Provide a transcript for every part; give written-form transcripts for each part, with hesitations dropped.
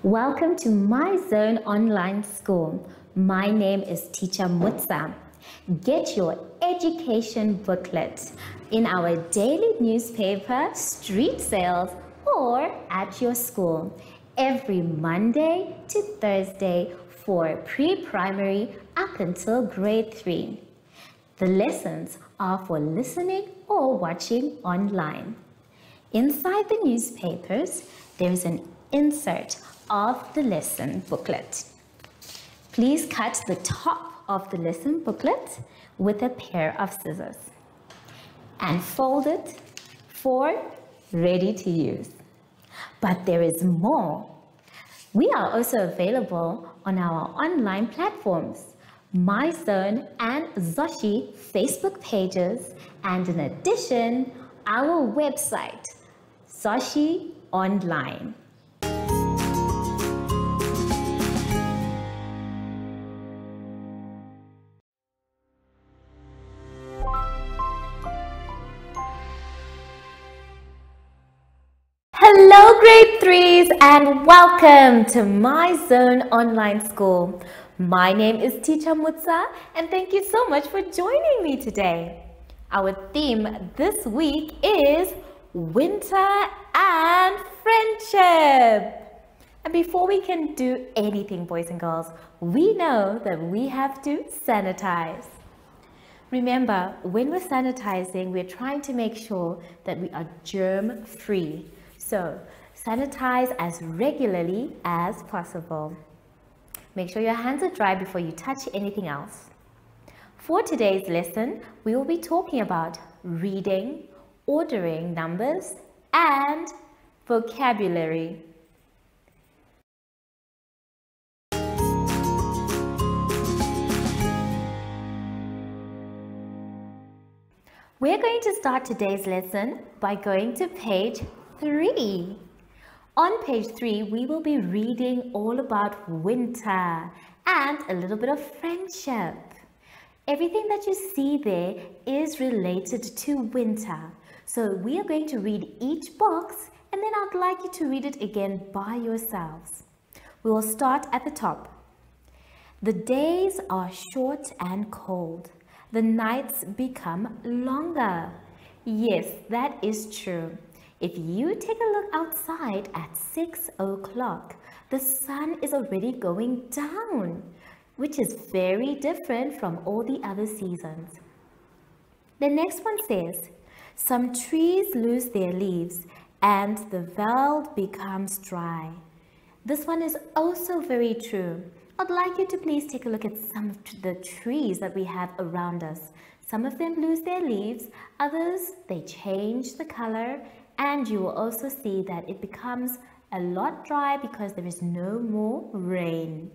Welcome to My Zone Online School. My name is Teacher Mutsa. Get your education booklet in our daily newspaper, street sales, or at your school every Monday to Thursday for pre-primary up until grade 3. The lessons are for listening or watching online. Inside the newspapers, there is an insert of the lesson booklet. Please cut the top of the lesson booklet with a pair of scissors and fold it for ready to use. But there is more. We are also available on our online platforms, MyZone and Zoshi Facebook pages, and in addition, our website, Zoshi Online. Hello grade 3s and welcome to My Zone Online School. My name is Teacher Mutsa and thank you so much for joining me today. Our theme this week is winter and friendship. And before we can do anything, boys and girls, we know that we have to sanitize. Remember, when we're sanitizing, we're trying to make sure that we are germ-free. So, sanitize as regularly as possible. Make sure your hands are dry before you touch anything else. For today's lesson, we will be talking about reading, ordering numbers, and vocabulary. We're going to start today's lesson by going to page 3. On page 3, we will be reading all about winter and a little bit of friendship. Everything that you see there is related to winter. So we are going to read each box and then I'd like you to read it again by yourselves. We will start at the top. The days are short and cold. The nights become longer. Yes, that is true. If you take a look outside at 6 o'clock, the sun is already going down, which is very different from all the other seasons. The next one says, some trees lose their leaves and the world becomes dry. This one is also very true. I'd like you to please take a look at some of the trees that we have around us. Some of them lose their leaves, others, they change the color, and you will also see that it becomes a lot dry because there is no more rain.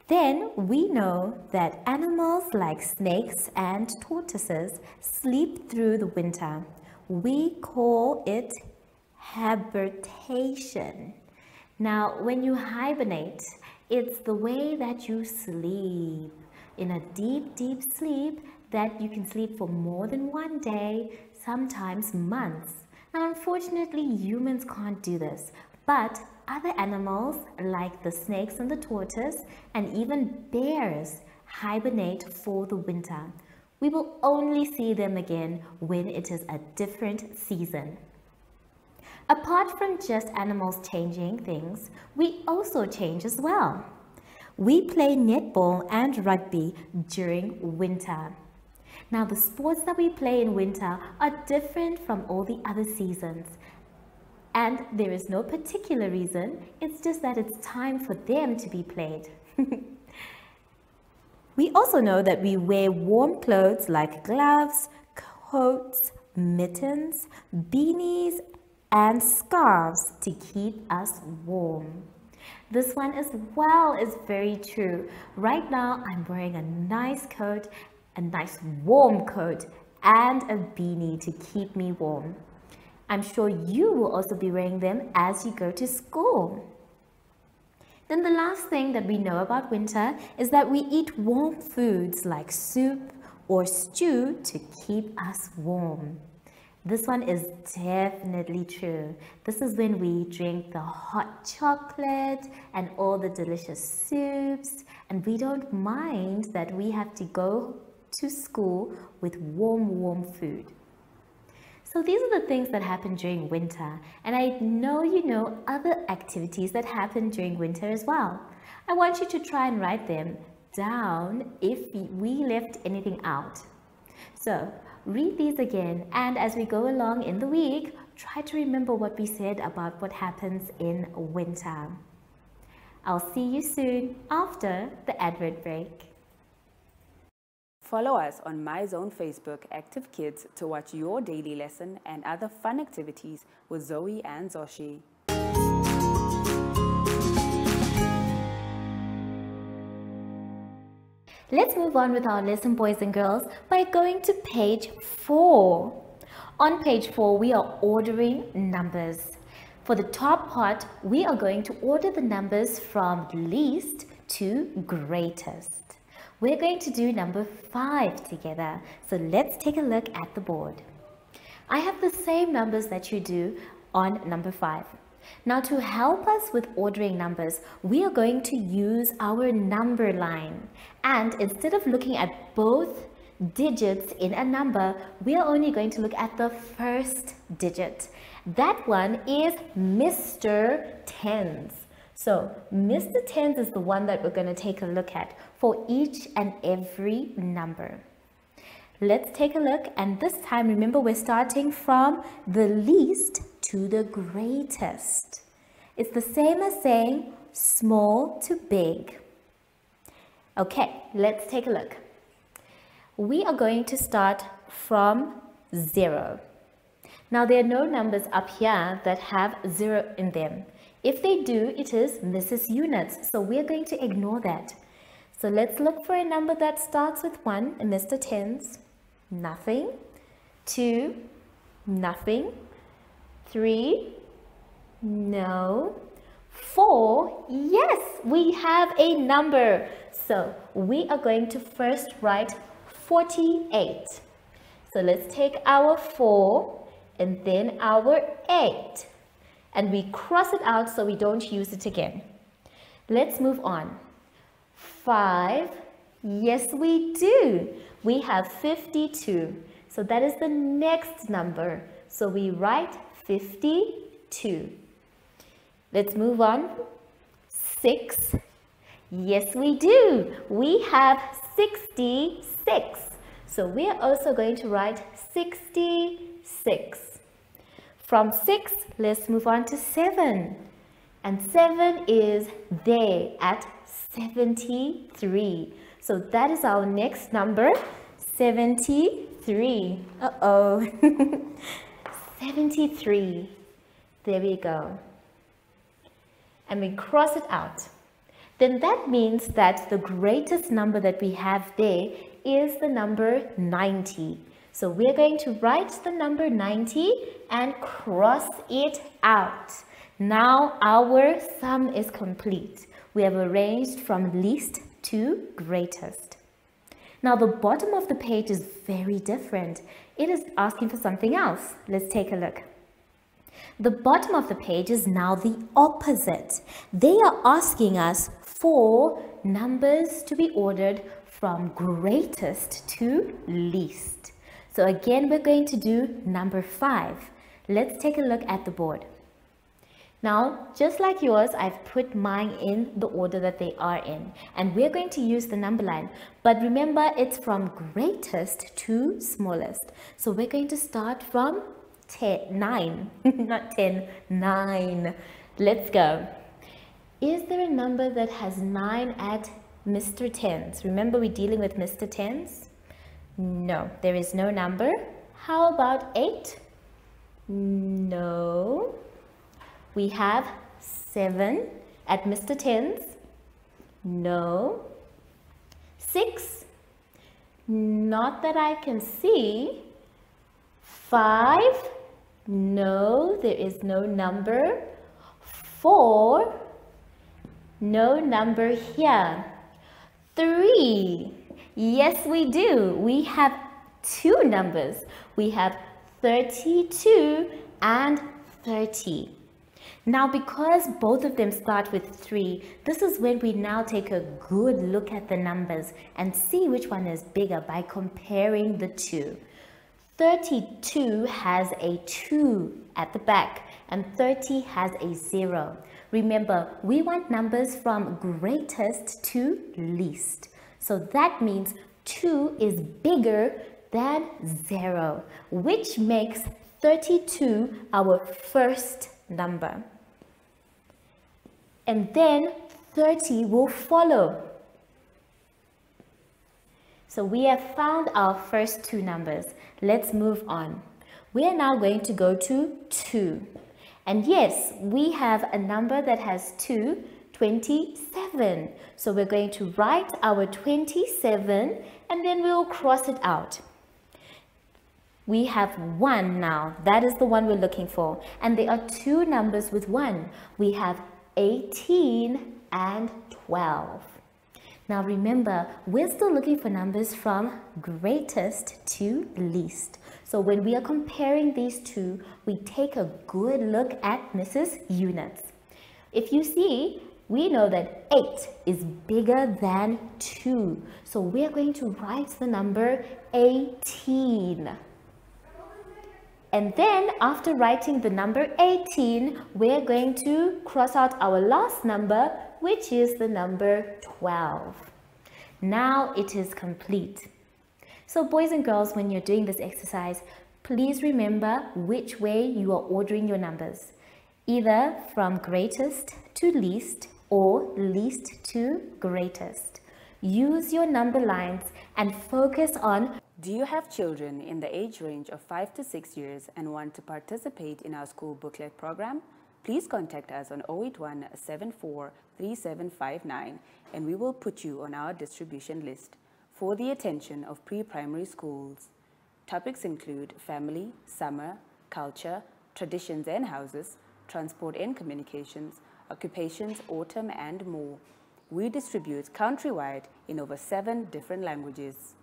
Then we know that animals like snakes and tortoises sleep through the winter. We call it hibernation. Now, when you hibernate, it's the way that you sleep in a deep, deep sleep that you can sleep for more than one day, sometimes months. Now, unfortunately, humans can't do this, but other animals like the snakes and the tortoise and even bears hibernate for the winter. We will only see them again when it is a different season. Apart from just animals changing things, we also change as well. We play netball and rugby during winter. Now, the sports that we play in winter are different from all the other seasons. And there is no particular reason, it's just that it's time for them to be played. We also know that we wear warm clothes like gloves, coats, mittens, beanies, and scarves to keep us warm. This one as well is very true. Right now, I'm wearing a nice coat, a nice warm coat, and a beanie to keep me warm. I'm sure you will also be wearing them as you go to school. Then the last thing that we know about winter is that we eat warm foods like soup or stew to keep us warm. This one is definitely true. This is when we drink the hot chocolate and all the delicious soups, and we don't mind that we have to go to school with warm food. So these are the things that happen during winter, and I know you know other activities that happen during winter as well. I want you to try and write them down if we left anything out. So read these again, and as we go along in the week, try to remember what we said about what happens in winter. I'll see you soon after the advert break. Follow us on MyZone Facebook Active Kids to watch your daily lesson and other fun activities with Zoe and Zoshi. Let's move on with our lesson, boys and girls, by going to page 4. On page 4, we are ordering numbers. For the top part, we are going to order the numbers from least to greatest. We're going to do number 5 together. So let's take a look at the board. I have the same numbers that you do on number 5. Now, to help us with ordering numbers, we are going to use our number line. And instead of looking at both digits in a number, we are only going to look at the first digit. That one is Mr. Tens. So Mr. Tens is the one that we're going to take a look at for each and every number. Let's take a look, and this time remember we're starting from the least to the greatest. It's the same as saying small to big. Okay, let's take a look. We are going to start from 0. Now there are no numbers up here that have 0 in them. If they do, it is Mrs. Units, so we're going to ignore that. So let's look for a number that starts with 1, and Mr. Tens. Nothing. 2, nothing. 3, no. 4, yes, we have a number. So we are going to first write 48. So let's take our 4 and then our 8. And we cross it out so we don't use it again. Let's move on. 5, yes we do. We have 52. So that is the next number. So we write 52. Let's move on. 6, yes we do. We have 66. So we are also going to write 66. From 6, let's move on to 7. And 7 is there at 73. So that is our next number, 73. Uh-oh. 73. There we go. And we cross it out. Then that means that the greatest number that we have there is the number 90. So we're going to write the number 90 and cross it out. Now our sum is complete. We have arranged from least to greatest. Now the bottom of the page is very different. It is asking for something else. Let's take a look. The bottom of the page is now the opposite. They are asking us for numbers to be ordered from greatest to least. So again, we're going to do number 5. Let's take a look at the board. Now, just like yours, I've put mine in the order that they are in. And we're going to use the number line. But remember, it's from greatest to smallest. So we're going to start from 9. Not 10, 9. Let's go. Is there a number that has 9 at Mr. Tens? Remember, we're dealing with Mr. Tens? No, there is no number. How about 8? No. We have 7 at Mr. Tens. No. 6? Not that I can see. 5? No, there is no number. 4? No number here. 3? Yes, we do. We have 2 numbers. We have 32 and 30. Now, because both of them start with 3, this is when we now take a good look at the numbers and see which one is bigger by comparing the two. 32 has a 2 at the back and 30 has a 0. Remember, we want numbers from greatest to least. So that means 2 is bigger than 0, which makes 32 our first number. And then 30 will follow. So we have found our first two numbers. Let's move on. We are now going to go to 2. And yes, we have a number that has 2, 27. So we're going to write our 27 and then we'll cross it out. We have 1 now. That is the one we're looking for. And there are two numbers with 1. We have 18 and 12. Now remember, we're still looking for numbers from greatest to least. So when we are comparing these two, we take a good look at Mrs. Units. If you see, we know that 8 is bigger than 2. So we're going to write the number 18. And then after writing the number 18, we're going to cross out our last number, which is the number 12. Now it is complete. So boys and girls, when you're doing this exercise, please remember which way you are ordering your numbers. Either from greatest to least or least to greatest. Use your number lines and focus on. Do you have children in the age range of 5 to 6 years and want to participate in our school booklet program? Please contact us on 081 74 3759 and we will put you on our distribution list for the attention of pre-primary schools. Topics include family, summer, culture, traditions and houses, transport and communications, occupations, autumn and more. We distribute countrywide in over 7 different languages.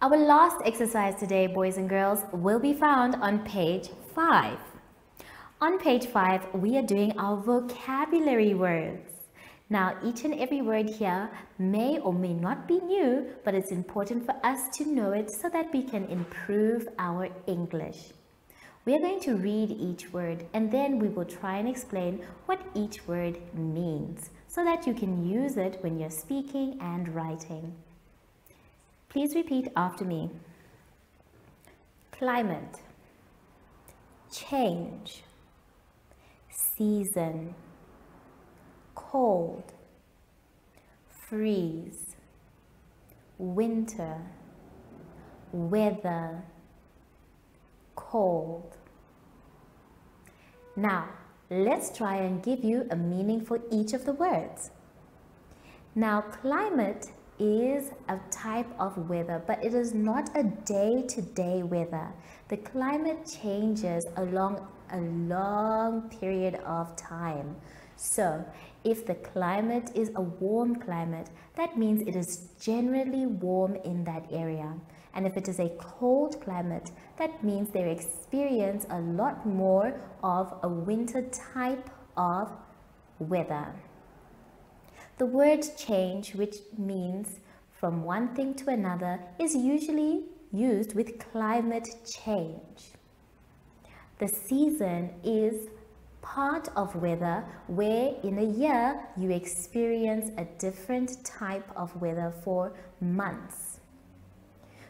Our last exercise today, boys and girls, will be found on page 5. On page 5, we are doing our vocabulary words. Now, each and every word here may or may not be new, but it's important for us to know it so that we can improve our English. We are going to read each word and then we will try and explain what each word means so that you can use it when you're speaking and writing. Please repeat after me. Climate, change, season, cold, freeze, winter, weather, cold. Now, let's try and give you a meaning for each of the words. Now, climate is a type of weather, but it is not a day-to-day weather. The climate changes along a long period of time. So, if the climate is a warm climate, that means it is generally warm in that area. And if it is a cold climate, that means they experience a lot more of a winter type of weather. The word change, which means from one thing to another, is usually used with climate change. The season is part of weather where in a year you experience a different type of weather for months.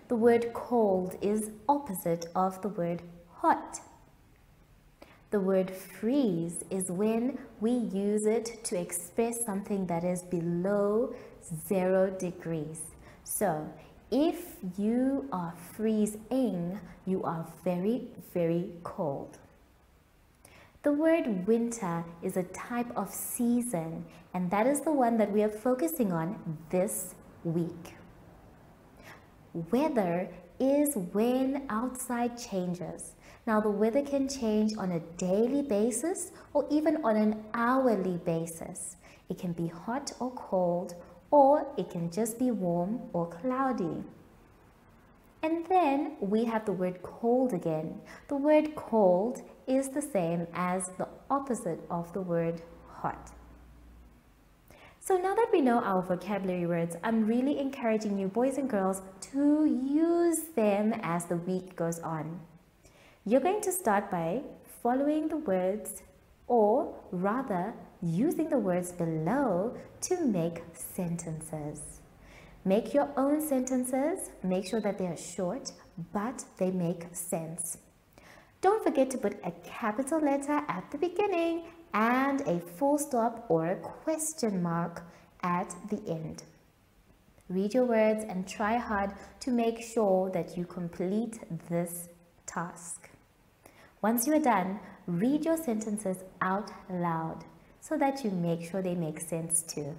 The word cold is opposite of the word hot. The word freeze is when we use it to express something that is below 0 degrees. So, if you are freezing, you are very, very cold. The word winter is a type of season, and that is the one that we are focusing on this week. Weather is when outside changes. Now, the weather can change on a daily basis or even on an hourly basis. It can be hot or cold or it can just be warm or cloudy. And then we have the word cold again. The word cold is the same as the opposite of the word hot. So now that we know our vocabulary words, I'm really encouraging you boys and girls to use them as the week goes on. You're going to start by following the words, or rather using the words below to make sentences. Make your own sentences. Make sure that they are short, but they make sense. Don't forget to put a capital letter at the beginning and a full stop or a question mark at the end. Read your words and try hard to make sure that you complete this task. Once you are done, read your sentences out loud so that you make sure they make sense too.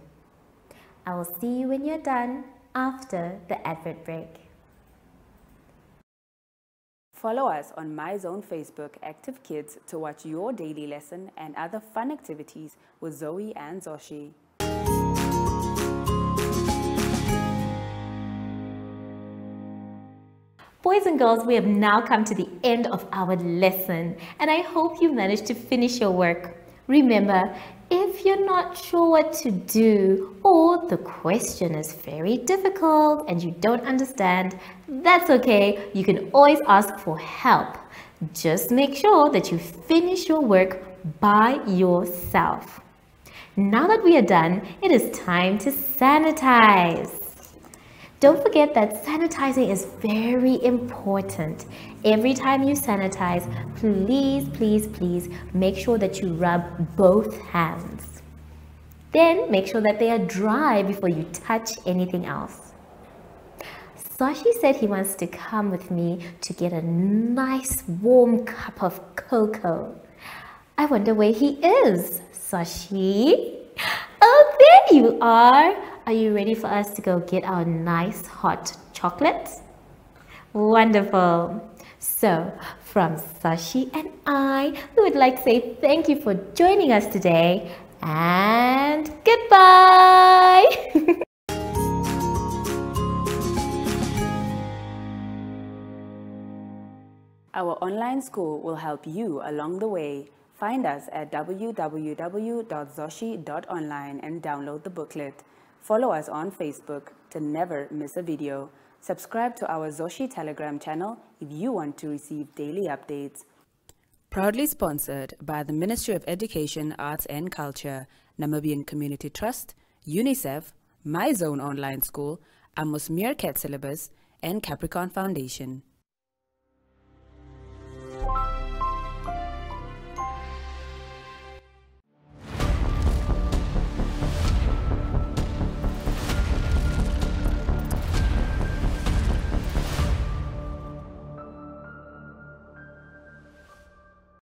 I will see you when you're done after the advert break. Follow us on MyZone Facebook Active Kids to watch your daily lesson and other fun activities with Zoe and Zoshi. Boys and girls, we have now come to the end of our lesson, and I hope you managed to finish your work. Remember, if you're not sure what to do, or the question is very difficult and you don't understand, that's okay. You can always ask for help. Just make sure that you finish your work by yourself. Now that we are done, it is time to sanitize. Don't forget that sanitizing is very important. Every time you sanitize, please make sure that you rub both hands. Then make sure that they are dry before you touch anything else. Sashi said he wants to come with me to get a nice warm cup of cocoa. I wonder where he is. Sashi? Oh, there you are. Are you ready for us to go get our nice hot chocolate? Wonderful. So, from Sashi and I, we would like to say thank you for joining us today and goodbye. Our online school will help you along the way. Find us at www.zoshi.online and download the booklet. Follow us on Facebook to never miss a video. Subscribe to our Zoshi Telegram channel if you want to receive daily updates. Proudly sponsored by the Ministry of Education, Arts and Culture, Namibian Community Trust, UNICEF, MyZone Online School, Amos Meerkat Syllabus, and Capricorn Foundation.